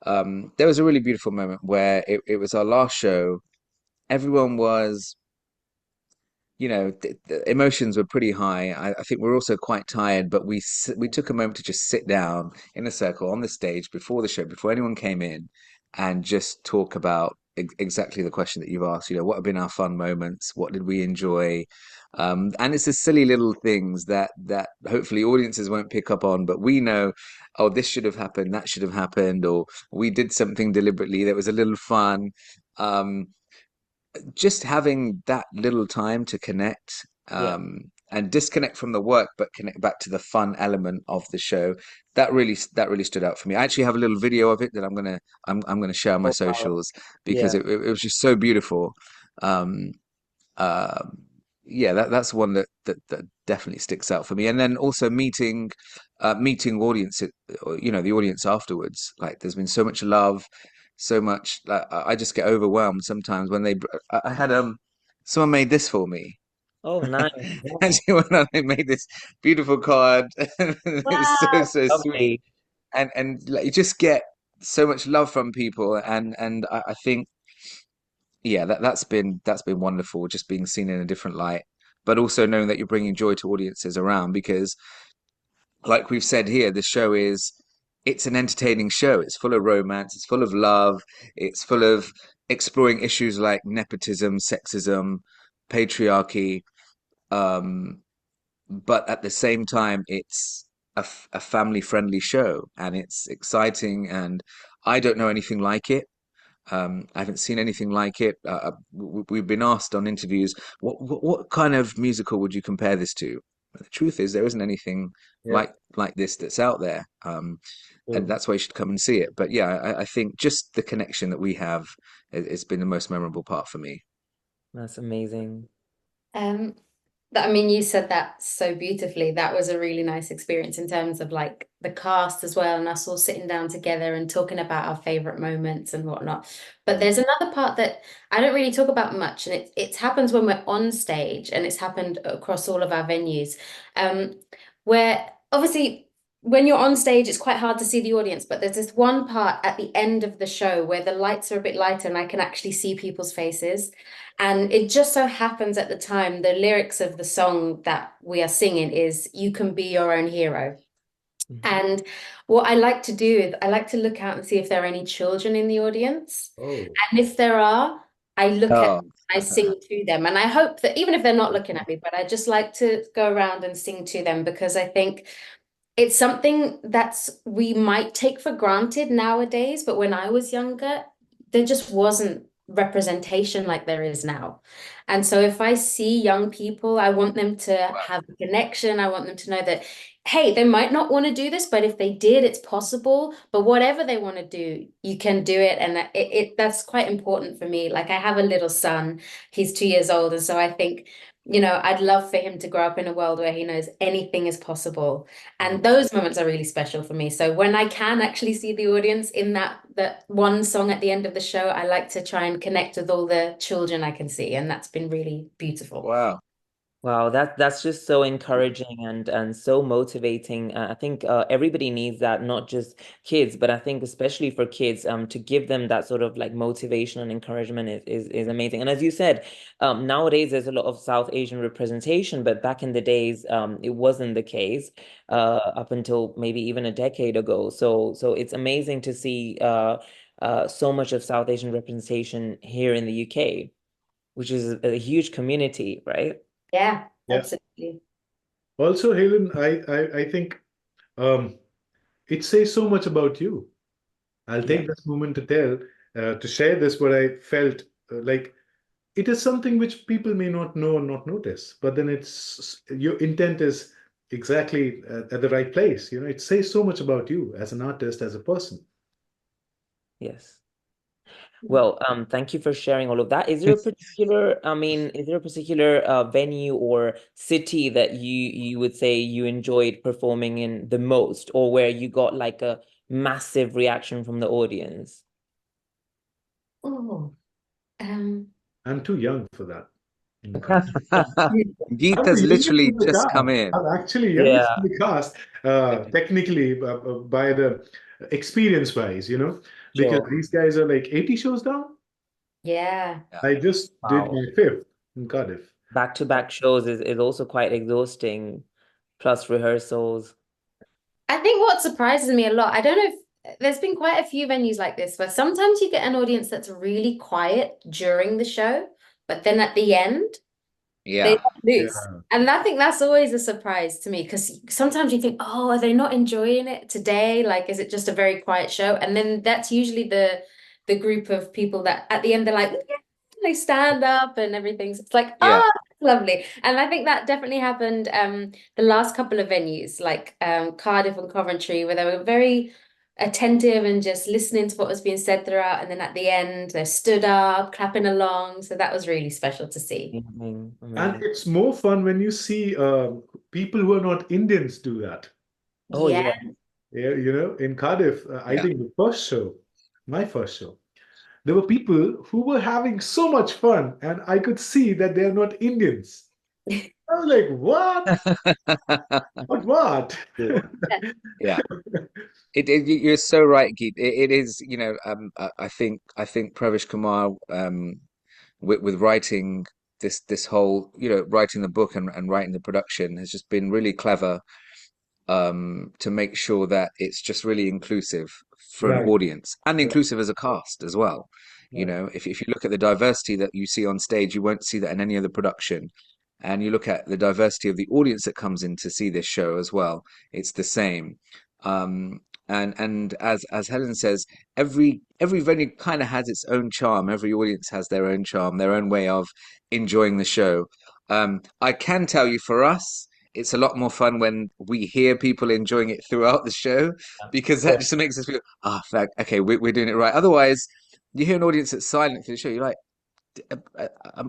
there was a really beautiful moment where it was our last show. Everyone was, the emotions were pretty high. I think we are also quite tired, but we took a moment to just sit down in a circle on the stage before the show, before anyone came in, and just talk about exactly the question that you've asked. What have been our fun moments? What did we enjoy? And it's the silly little things that hopefully audiences won't pick up on, but we know, oh, this should have happened, that should have happened, or we did something deliberately that was a little fun. Um, just having that little time to connect, Yeah. and disconnect from the work, but connect back to the fun element of the show. That really stood out for me. I actually have a little video of it that I'm gonna share on my Oh, wow. socials because Yeah. it was just so beautiful. Um, uh, yeah, that's one that definitely sticks out for me. And then also meeting audience, the audience afterwards. Like, there's been so much love, so much. Like, I just get overwhelmed sometimes when I had someone made this for me. Oh, nice. And Wow. she went on and made this beautiful card. And it's so Wow. so sweet. Lovely. And like, you just get so much love from people, and I think, yeah, that's been wonderful, just being seen in a different light, but also knowing that you're bringing joy to audiences around, because, like we've said here, the show it's an entertaining show. It's full of romance, it's full of love, it's full of exploring issues like nepotism, sexism, patriarchy, um, but at the same time, it's a family friendly show, and it's exciting, and I don't know anything like it. I haven't seen anything like it. We've been asked on interviews, what kind of musical would you compare this to? The truth is, there isn't anything Yeah. like this that's out there, and True. that's why you should come and see it. But yeah, I think just the connection that we have has been the most memorable part for me. That's amazing. Um, I mean, you said that so beautifully. That was a really nice experience in terms of like the cast as well, and us all sitting down together and talking about our favorite moments and whatnot. But Mm. there's another part that I don't really talk about much, and it happens when we're on stage, and it's happened across all of our venues, um, where obviously when you're on stage, it's quite hard to see the audience, but there's this one part at the end of the show where the lights are a bit lighter and I can actually see people's faces. And it just so happens at the time, the lyrics of the song that we are singing is "You can be your own hero." Mhm. And what I like to do is I like to look out and see if there are any children in the audience. Oh, And if there are, I look at Oh, them, I sing to them. And I hope that even if they're not looking at me, but I just like to go around and sing to them because I think it's something that's we might take for granted nowadays, but when I was younger, there just wasn't representation like there is now. And so if I see young people, I want them to have a connection. I want them to know that, hey, they might not want to do this, but if they did, it's possible. But whatever they want to do, you can do it. And that's quite important for me. Like I have a little son, he's 2 years old. And so I think, I'd love for him to grow up in a world where he knows anything is possible. yeah. And those moments are really special for me. So when I can actually see the audience in that one song at the end of the show, I like to try and connect with all the children I can see, and that's been really beautiful. wow. Wow, that's just so encouraging and so motivating. I think everybody needs that, not just kids, but I think especially for kids, to give them that sort of like motivation and encouragement is amazing. And as you said, nowadays there's a lot of South Asian representation, but back in the days, it wasn't the case, up until maybe even a decade ago. So it's amazing to see so much of South Asian representation here in the UK, which is a huge community, right? Yeah, Yeah. absolutely. Also, Helen, I think um, it says so much about you. I'll Yeah. take this moment to share this, what I felt like it is something which people may not know or not notice, but then it's your intent is exactly at the right place. It says so much about you as an artist, as a person. Yes. Well, thank you for sharing all of that. Is there a particular, I mean, is there a particular venue or city that you would say you enjoyed performing in the most, or where you got like a massive reaction from the audience? Oh, um, I'm too young for that. Geet I'm the has youngest literally in the just come cast. in. I'm actually youngest Yeah. in the cast, technically by the experience wise. because Sure. these guys are like 80 shows down. Yeah. Yeah. I just did Wow. my fifth in Cardiff. Back-to-back shows is also quite exhausting, plus rehearsals. I think what surprises me a lot, I don't know if there's been quite a few venues like this where sometimes you get an audience that's really quiet during the show, but then at the end, they Yeah. let loose. Yeah. And I think that's always a surprise to me because sometimes you think, oh, are they not enjoying it today? Like, is it just a very quiet show? And then that's usually the group of people that at the end they're like, yeah, they stand up and everything. So it's like, Yeah. oh, that's lovely. And I think that definitely happened the last couple of venues, like Cardiff and Coventry, where they were very attentive and just listening to what was being said throughout. And then at the end, they stood up, clapping along. So that was really special to see. Amazing, And amazing. it's more fun when you see people who are not Indians do that. Oh Yeah. yeah, Yeah, in Cardiff, I Yeah. think my first show, there were people who were having so much fun, and I could see that they are not Indians. I was like, what? What? yeah, Yeah. You're so right, Geet. It is, I think Pravish Kumar, with writing this whole, writing the book and writing the production has just been really clever, to make sure that it's just really inclusive for an Right, audience and right, inclusive as a cast as well. right. If you look at the diversity that you see on stage, you won't see that in any other production. And you look at the diversity of the audience that comes in to see this show as well, it's the same. And as Helen says, every venue kind of has its own charm. Every audience has their own charm, their own way of enjoying the show. I can tell you, for us, it's a lot more fun when we hear people enjoying it throughout the show, because that sure. just makes us feel, okay, we're doing it right. Otherwise, you hear an audience that's silent for the show, you're like,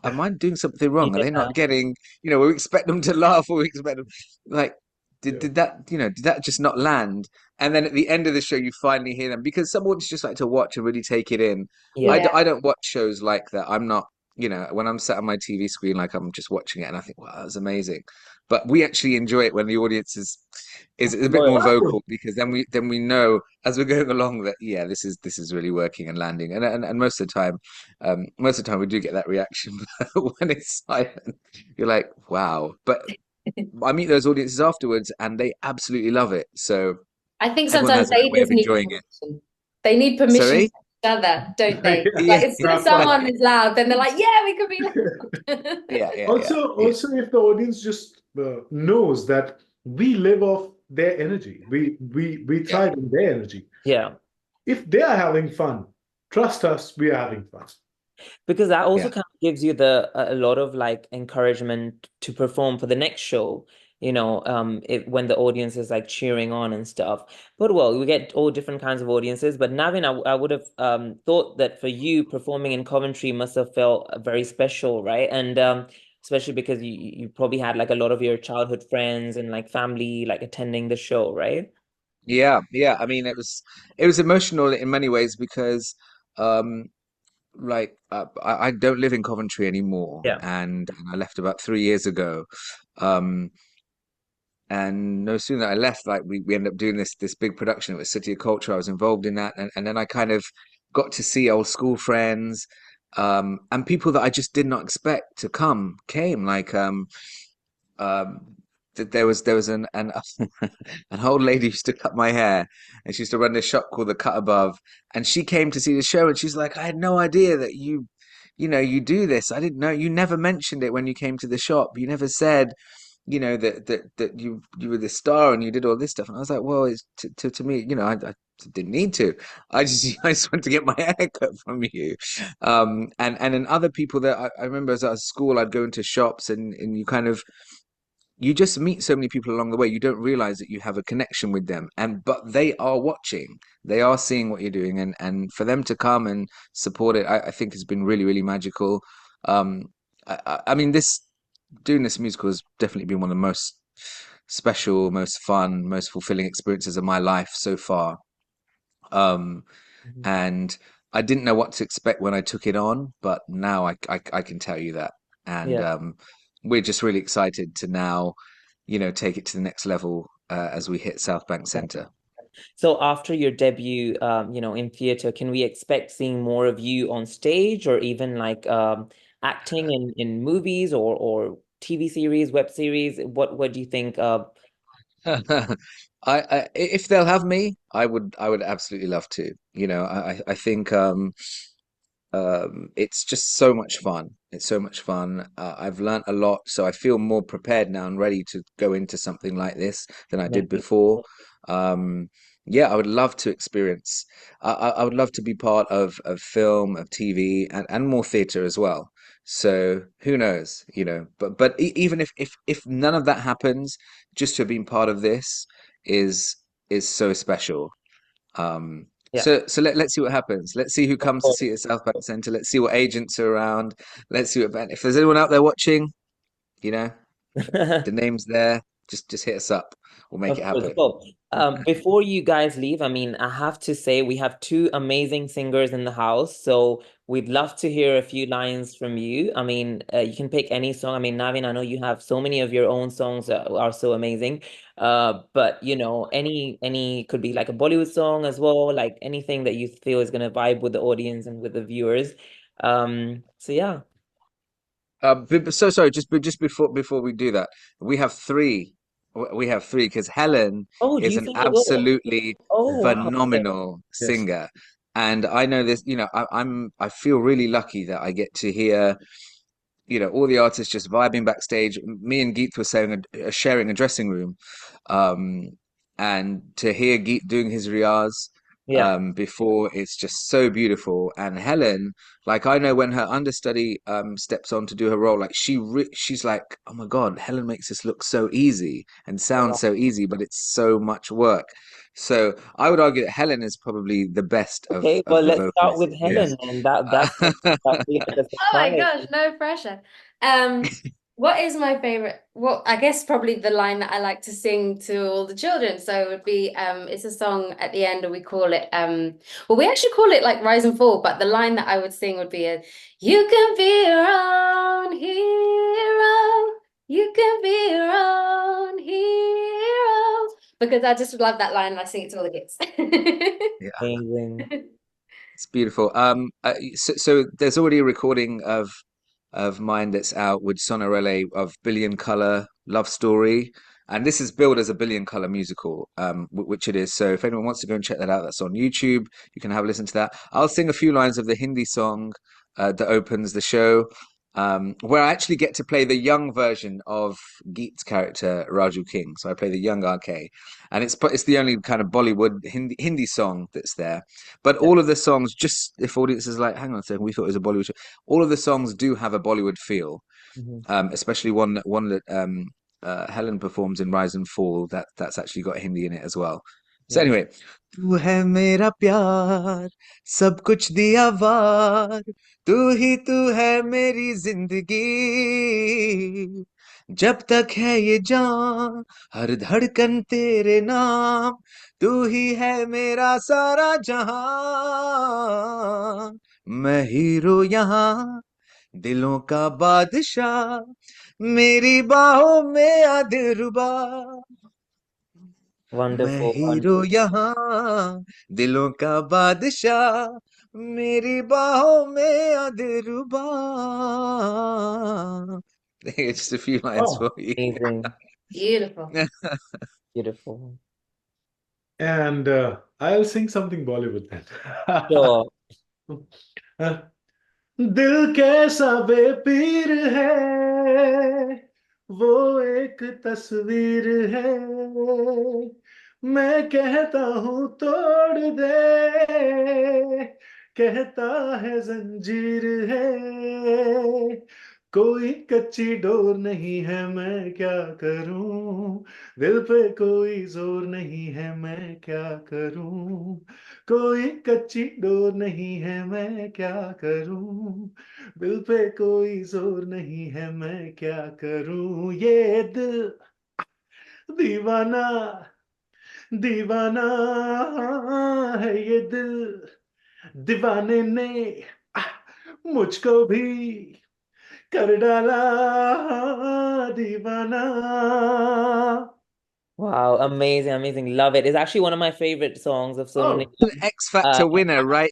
am I doing something wrong? Are they Yeah, not getting, we expect them to laugh, or we expect them, like, Yeah. did that just not land? And then at the end of the show, you finally hear them, because some audience just like to watch and really take it in. yeah, I don't watch shows like that. I'm not, when I'm sat on my TV screen, like, I'm just watching it and I think, wow, that was amazing. But we actually enjoy it when the audience is a bit loyal. more vocal, because then we know as we're going along that, yeah, this is really working and landing. And most of the time we do get that reaction. But when it's silent, you're like, wow. But I meet those audiences afterwards and they absolutely love it. So I think everyone sometimes has their own they way of just need enjoying it. permission. They need permission Sorry? from each other, don't they? Yeah. Like Yeah, as soon as Proper. someone is loud, then they're like, yeah, we could be loud. yeah, yeah, yeah, Also, yeah, also, if the audience just knows that we live off their energy, we yeah, thrive in their energy. Yeah. If they are having fun, trust us, we are having fun. Because that also yeah. kind of gives you a lot of like encouragement to perform for the next show, when the audience is like cheering on and stuff. But well, we get all different kinds of audiences. But Navin, I would have thought that for you performing in Coventry must have felt very special, right? And especially because you probably had like a lot of your childhood friends and like family like attending the show, right? Yeah, yeah. I mean, it was emotional in many ways, because um like, I don't live in Coventry anymore, Yeah. and I left about 3 years ago. Um and no sooner I left, like, we ended up doing this big production. It was City of Culture. I was involved in that, and then I kind of got to see old school friends, and people that I just did not expect to came, like, um there was an an old lady who used to cut my hair, and she used to run this shop called the Cut Above, and she came to see the show, and she's like, I had no idea that you do this. I didn't know. You never mentioned it when you came to the shop. You never said, that you were the star and you did all this stuff. And I was like, well, it's to me, I didn't need to. I just went to get my hair cut from you. And then other people that I remember, as I was at school, I'd go into shops, and you just meet so many people along the way. You don't realize that you have a connection with them, but they are watching, they are seeing what you're doing, and for them to come and support it, I think has been really, really magical. Um, I mean, this doing this musical has definitely been one of the most special, most fun, most fulfilling experiences of my life so far. Um, Mhm. and I didn't know what to expect when I took it on, but now I can tell you that. And Yeah. we're just really excited to now, take it to the next level, as we hit South Bank Centre. So after your debut, in theater, can we expect seeing more of you on stage or even like acting in movies or TV series, web series? What do you think? If they'll have me, I would absolutely love to. I think it's just so much fun. It's so much fun. I've learnt a lot, so I feel more prepared now and ready to go into something like this than I did Amazing. before. Um, yeah, I would love to experience. I would love to be part of film, of TV, and more theatre as well. So who knows, But even if none of that happens, just to have been part of this is is so special. Yeah, Let's see what happens. Let's see who of comes to course. see it at South Bank Centre. Let's see what agents are around. Let's see what if there's anyone out there watching, you know, the name's there. Just hit us up. We'll make Of it course. happen. Well, before you guys leave, I mean, I have to say we have two amazing singers in the house, so we'd love to hear a few lines from you. I mean, you can pick any song. I mean, Navin, I know you have so many of your own songs that are so amazing. But any could be like a Bollywood song as well, like anything that you feel is gonna vibe with the audience and with the viewers. So yeah. So sorry, just before we do that, we have three. We have three because Helen Oh, do is you an sing as well? absolutely Oh wow. Okay. phenomenal Yes. singer, and I know this. I feel really lucky that I get to hear all the artists just vibing backstage. Me and Geet were sharing a dressing room, um, and to hear Geet doing his riyaz Yeah. before, it's just so beautiful. And Helen, like I know when her understudy steps on to do her role, like she's like, oh my God, Helen makes this look so easy and sound so easy, but it's so much work. So I would argue that Helen is probably the best Okay, of well, the let's start vocalists. with Yes. Helen, and that'll be like a Oh my surprise. gosh, no pressure. What is my favorite? Well, I guess probably the line that I like to sing to all the children. So it would be, it's a song at the end, and we call it, well, we actually call it like Rise and Fall, but the line that I would sing would be, you can be your own hero. You can be your own hero. Because I just love that line and I sing it to all the kids. Yeah. Amazing. It's beautiful. So there's already a recording of mine that's out with Sonorelli of Billion Color Love Story, and this is billed as a Billion Color musical, which it is. So if anyone wants to go and check that out, that's on YouTube. You can have a listen to that. I'll sing a few lines of the Hindi song that opens the show, where I actually get to play the young version of Geet's character Raju King. So I play the young RK, and it's the only kind of Bollywood Hindi song that's there. But Yeah. all of the songs, just if audiences like, hang on a second, we thought it was a Bollywood show. All of the songs do have a Bollywood feel, Mhm. especially one that Helen performs in Rise and Fall. That's actually got Hindi in it as well. So Yeah. anyway, तू है मेरा प्यार सब कुछ दिया वार तू है मेरी जिंदगी जब तक है ये जान हर धड़कन तेरे नाम तू ही है मेरा सारा जहां मैं हीरो यहाँ दिलों का बादशाह मेरी बाहों में आ दिलरुबा मैं Wonderful, हीरो wonderful. यहाँ दिलों का बादशाह मेरी बाहों में आ दिलरुबा just a few lines for Oh, you. Amazing. Beautiful. Beautiful. and I'll sing something Bollywood then. Sure. दिल कैसा बेपीर है वो एक तस्वीर है मैं कहता हूँ तोड़ दे कहता है जंजीर है कोई कच्ची डोर नहीं है मैं क्या करूं दिल पे कोई जोर नहीं है मैं क्या करूं कोई कच्ची डोर नहीं है मैं क्या करूं दिल पे कोई जोर नहीं है मैं क्या करूं ये दिल दीवाना दीवाना है ये दिल दीवाने ने आह, मुझको भी कर डाला दीवाना Wow, amazing, amazing. Love it. It's actually one of my favorite songs of Sonu Oh, Nigam. X Uh, Factor winner right